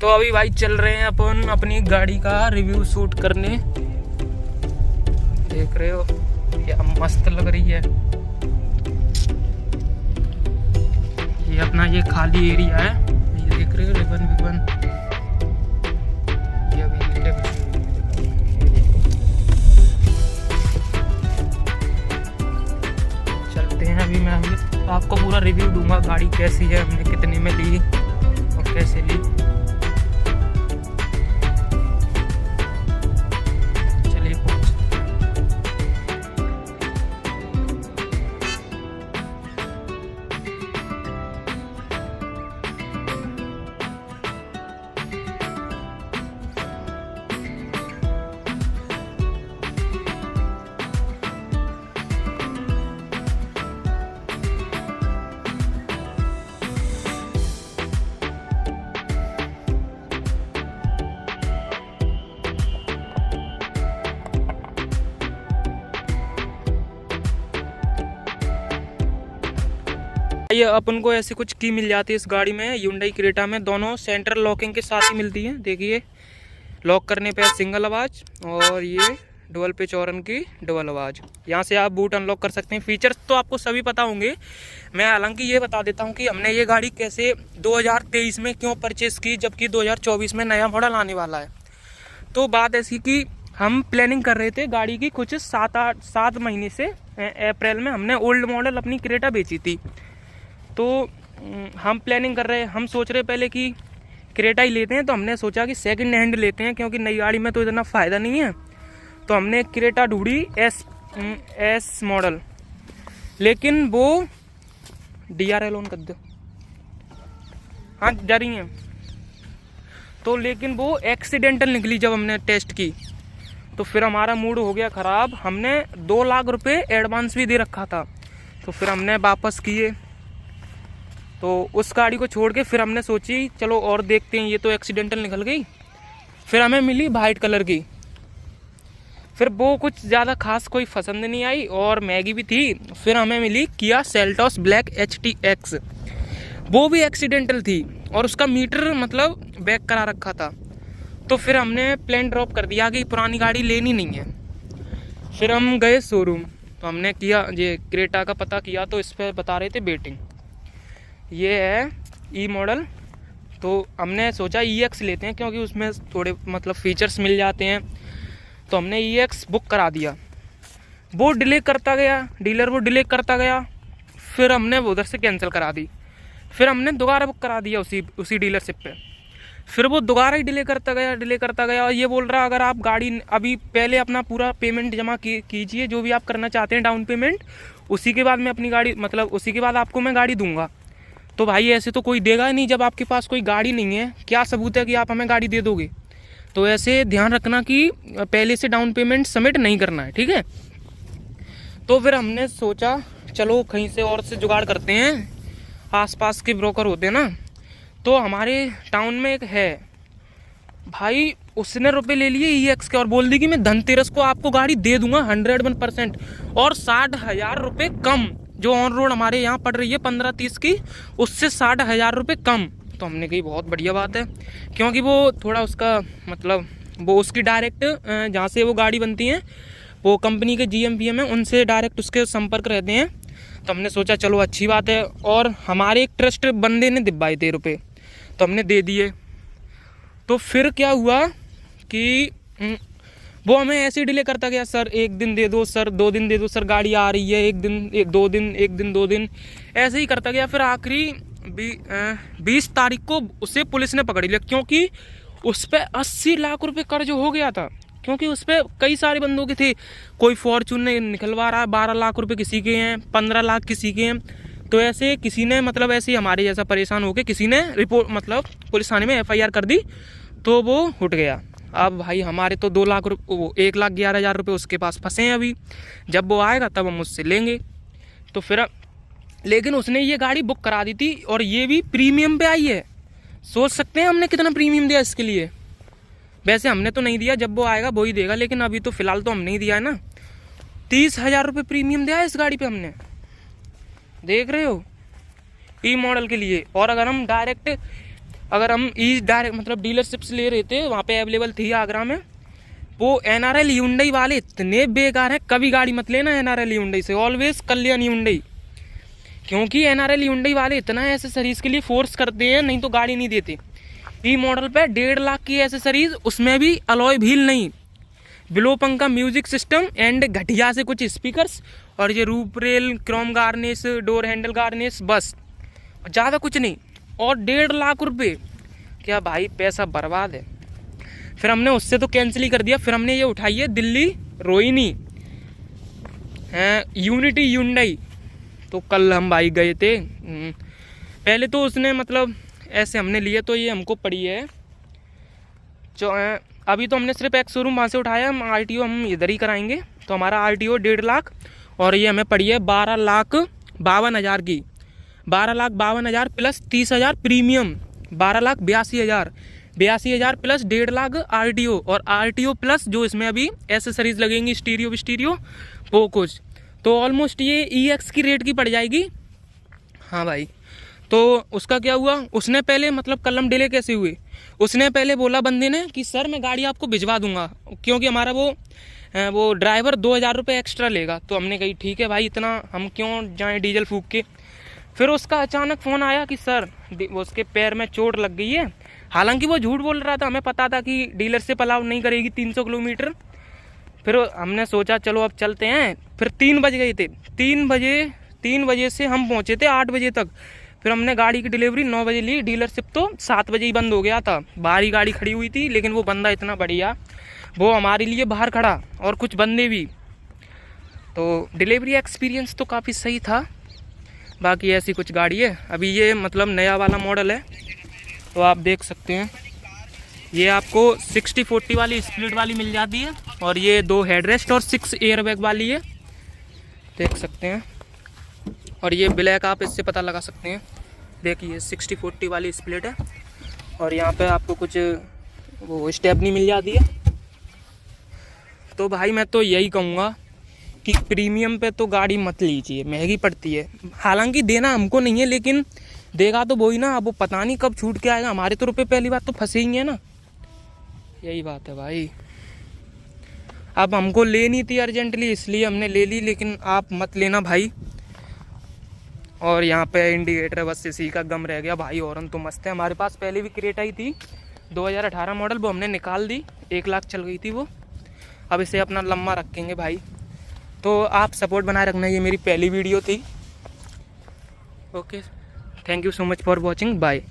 तो अभी भाई चल रहे हैं अपन अपनी गाड़ी का रिव्यू शूट करने। देख रहे हो क्या मस्त लग रही है। ये अपना ये खाली एरिया है, ये देख रहे हो रिबन विबन। ये अभी ईंटें बिछी हुई हैं, चलते हैं। अभी मैं आपको पूरा रिव्यू दूंगा गाड़ी कैसी है, हमने कितने में ली और कैसे ली। ये अपन को ऐसी कुछ की मिल जाती है इस गाड़ी में, Hyundai क्रेटा में। दोनों सेंट्रल लॉकिंग के साथ ही मिलती है। देखिए लॉक करने पे सिंगल आवाज़ और ये डुअल पिच हॉर्न की डबल आवाज़। यहाँ से आप बूट अनलॉक कर सकते हैं। फीचर्स तो आपको सभी पता होंगे, मैं हालांकि ये बता देता हूँ कि हमने ये गाड़ी कैसे 2023 में क्यों परचेज़ की, जबकि 2024 में नया मॉडल आने वाला है। तो बात ऐसी कि हम प्लानिंग कर रहे थे गाड़ी की कुछ 7 महीने से। अप्रैल में हमने ओल्ड मॉडल अपनी क्रेटा बेची थी। तो हम प्लानिंग कर रहे, हम सोच रहे पहले कि क्रेटा ही लेते हैं। तो हमने सोचा कि सेकंड हैंड लेते हैं, क्योंकि नई गाड़ी में तो इतना फ़ायदा नहीं है। तो हमने क्रेटा ढूंढी एस मॉडल, लेकिन वो DRL ऑन कर दो, हाँ जा रही हैं। तो लेकिन वो एक्सीडेंटल निकली जब हमने टेस्ट की। तो फिर हमारा मूड हो गया ख़राब। हमने 2 लाख रुपए एडवांस भी दे रखा था। तो फिर हमने वापस किए। तो उस गाड़ी को छोड़ के फिर हमने सोची चलो और देखते हैं, ये तो एक्सीडेंटल निकल गई। फिर हमें मिली वाइट कलर की। फिर वो कुछ ज़्यादा खास कोई पसंद नहीं आई और महंगी भी थी। फिर हमें मिली किया सेल्टॉस ब्लैक HTX। वो भी एक्सीडेंटल थी और उसका मीटर मतलब बैक करा रखा था। तो फिर हमने प्लान ड्रॉप कर दिया कि पुरानी गाड़ी लेनी नहीं है। फिर हम गए शोरूम। तो हमने किया ये क्रेटा का पता किया, तो इस पर बता रहे थे वेटिंग। ये है ई मॉडल। तो हमने सोचा EX लेते हैं, क्योंकि उसमें थोड़े मतलब फीचर्स मिल जाते हैं। तो हमने EX बुक करा दिया। वो डिले करता गया, डीलर वो डिले करता गया। फिर हमने वो उधर से कैंसिल करा दी। फिर हमने दोबारा बुक करा दिया उसी डीलरशिप पे। फिर वो दोबारा ही डिले करता गया और ये बोल रहा अगर आप गाड़ी अभी पहले अपना पूरा पेमेंट जमा कीजिए, जो भी आप करना चाहते हैं डाउन पेमेंट, उसी के बाद मैं अपनी गाड़ी मतलब उसी के बाद आपको मैं गाड़ी दूंगा। तो भाई ऐसे तो कोई देगा ही नहीं जब आपके पास कोई गाड़ी नहीं है। क्या सबूत है कि आप हमें गाड़ी दे दोगे? तो ऐसे ध्यान रखना कि पहले से डाउन पेमेंट सबमिट नहीं करना है, ठीक है। तो फिर हमने सोचा चलो कहीं से और से जुगाड़ करते हैं। आसपास के ब्रोकर होते हैं ना, तो हमारे टाउन में एक है भाई, उसने रुपए ले लिए EX के और बोल दी कि मैं धनतेरस को आपको गाड़ी दे दूंगा 101% और 60,000 रुपये कम। जो ऑन रोड हमारे यहाँ पड़ रही है 15-30 की, उससे 60,000 रुपये कम। तो हमने कही बहुत बढ़िया बात है, क्योंकि वो थोड़ा उसका मतलब वो उसकी डायरेक्ट जहाँ से वो गाड़ी बनती है वो कंपनी के GM है, उनसे डायरेक्ट उसके संपर्क रहते हैं। तो हमने सोचा चलो अच्छी बात है। और हमारे एक ट्रस्ट बंदे ने दिलवाए थे रुपये, तो हमने दे दिए। तो फिर क्या हुआ कि वो हमें ऐसे ही डिले करता गया, सर 1 दिन दे दो, सर 2 दिन दे दो, सर गाड़ी आ रही है 1 दिन 2 दिन ऐसे ही करता गया। फिर आखिरी 20 तारीख को उसे पुलिस ने पकड़ लिया, क्योंकि उस पर 80 लाख रुपए कर्ज हो गया था। क्योंकि उस पर कई सारे बंदों के थे, कोई फॉर्चून निकलवा रहा है, 12 लाख रुपए किसी के हैं, 15 लाख किसी के हैं। तो ऐसे किसी ने मतलब ऐसे ही हमारे जैसा परेशान होकर किसी ने रिपोर्ट मतलब पुलिस थाने में FIR कर दी, तो वो उठ गया। अब भाई हमारे तो 2 लाख रुपये, 1,11,000 रुपये उसके पास फंसे हैं अभी। जब वो आएगा तब हम उससे लेंगे। तो फिर लेकिन उसने ये गाड़ी बुक करा दी थी और ये भी प्रीमियम पे आई है। सोच सकते हैं हमने कितना प्रीमियम दिया इसके लिए। वैसे हमने तो नहीं दिया, जब वो आएगा वो ही देगा, लेकिन अभी तो फिलहाल तो हमने ही दिया है ना। 30,000 रुपये प्रीमियम दिया है इस गाड़ी पे हमने, देख रहे हो, ई मॉडल के लिए। और अगर हम डायरेक्ट अगर हम ई डायरेक्ट मतलब डीलरशिप से ले रहे थे, वहाँ पे अवेलेबल थी आगरा में। वो NRL Hyundai वाले इतने बेकार हैं, कभी गाड़ी मत लेना NRL Hyundai से, ऑलवेज कल्याण Hyundai। क्योंकि NRL Hyundai वाले इतना एसेसरीज के लिए फोर्स करते हैं, नहीं तो गाड़ी नहीं देते। ई मॉडल पे 1.5 लाख की एसेसरीज, उसमें भी अलॉय व्हील नहीं, बिलो पंखा म्यूजिक सिस्टम एंड घटिया से कुछ स्पीकर्स, और ये रूप rail, Chrome garnish, door handle garnish, बस, ज़्यादा कुछ नहीं। और 1.5 लाख रुपये, क्या भाई पैसा बर्बाद है। फिर हमने उससे तो कैंसिल ही कर दिया। फिर हमने ये उठाई है दिल्ली रोहिणी यूनिटी Hyundai। तो कल हम भाई गए थे, पहले तो उसने मतलब ऐसे हमने लिए, तो ये हमको पड़ी है अभी तो हमने सिर्फ एक शोरूम वहाँ से उठाया, हम RTO हम इधर ही कराएंगे, तो हमारा RTO 1.5 लाख, और ये हमें पड़ी है 12,52,000 की। 12,52,000 plus 30,000 premium, 12,82,000, 82,000 plus 1.5 lakh RTO, और RTO प्लस जो इसमें अभी एसेसरीज लगेंगी, स्टीरियो वो कुछ, तो ऑलमोस्ट ये EX की रेट की पड़ जाएगी। हाँ भाई, तो उसका क्या हुआ, उसने पहले मतलब कल हम डिले कैसे हुए, उसने पहले बोला बंदे ने कि सर मैं गाड़ी आपको भिजवा दूंगा, क्योंकि हमारा वो ड्राइवर 2,000 रुपये एक्स्ट्रा लेगा। तो हमने कही ठीक है भाई, इतना हम क्यों जाएं डीजल फूक के। फिर उसका अचानक फ़ोन आया कि सर उसके पैर में चोट लग गई है। हालांकि वो झूठ बोल रहा था, हमें पता था कि डीलरशिप अलाउ नहीं करेगी 300 किलोमीटर। फिर हमने सोचा चलो अब चलते हैं। फिर 3 बज गए थे, 3 बजे से हम पहुँचे थे 8 बजे तक। फिर हमने गाड़ी की डिलीवरी 9 बजे ली, डीलरशिप तो 7 बजे ही बंद हो गया था। बाहर ही गाड़ी खड़ी हुई थी, लेकिन वो बंदा इतना बढ़िया, वो हमारे लिए बाहर खड़ा, और कुछ बंदे भी। तो डिलीवरी एक्सपीरियंस तो काफ़ी सही था। बाकी ऐसी कुछ गाड़ी है, अभी ये मतलब नया वाला मॉडल है, तो आप देख सकते हैं। ये आपको 60/40 वाली स्प्लिट वाली मिल जाती है, और ये 2 हेडरेस्ट और 6 एयरबैग वाली है, देख सकते हैं। और ये ब्लैक आप इससे पता लगा सकते हैं, देखिए 60/40 वाली स्प्लिट है, और यहाँ पे आपको कुछ वो स्टेपनी मिल जाती है। तो भाई मैं तो यही कहूँगा कि प्रीमियम पे तो गाड़ी मत लीजिए, महंगी पड़ती है। हालांकि देना हमको नहीं है, लेकिन देगा तो वही ना, अब वो पता नहीं कब छूट के आएगा, हमारे तो रुपये पहली बात तो फंसे ही हैं ना, यही बात है भाई। अब हमको लेनी थी अर्जेंटली, इसलिए हमने ले ली, लेकिन आप मत लेना भाई। और यहाँ पे इंडिकेटर बस इसी का गम रह गया भाई। हॉर्न तो मस्त है, हमारे पास पहले भी क्रेटा ही थी 2018 मॉडल, वो हमने निकाल दी, 1 लाख चल गई थी वो। अब इसे अपना लम्बा रखेंगे भाई। तो आप सपोर्ट बनाए रखना, ये मेरी पहली वीडियो थी। Okay, thank you so much for watching, bye.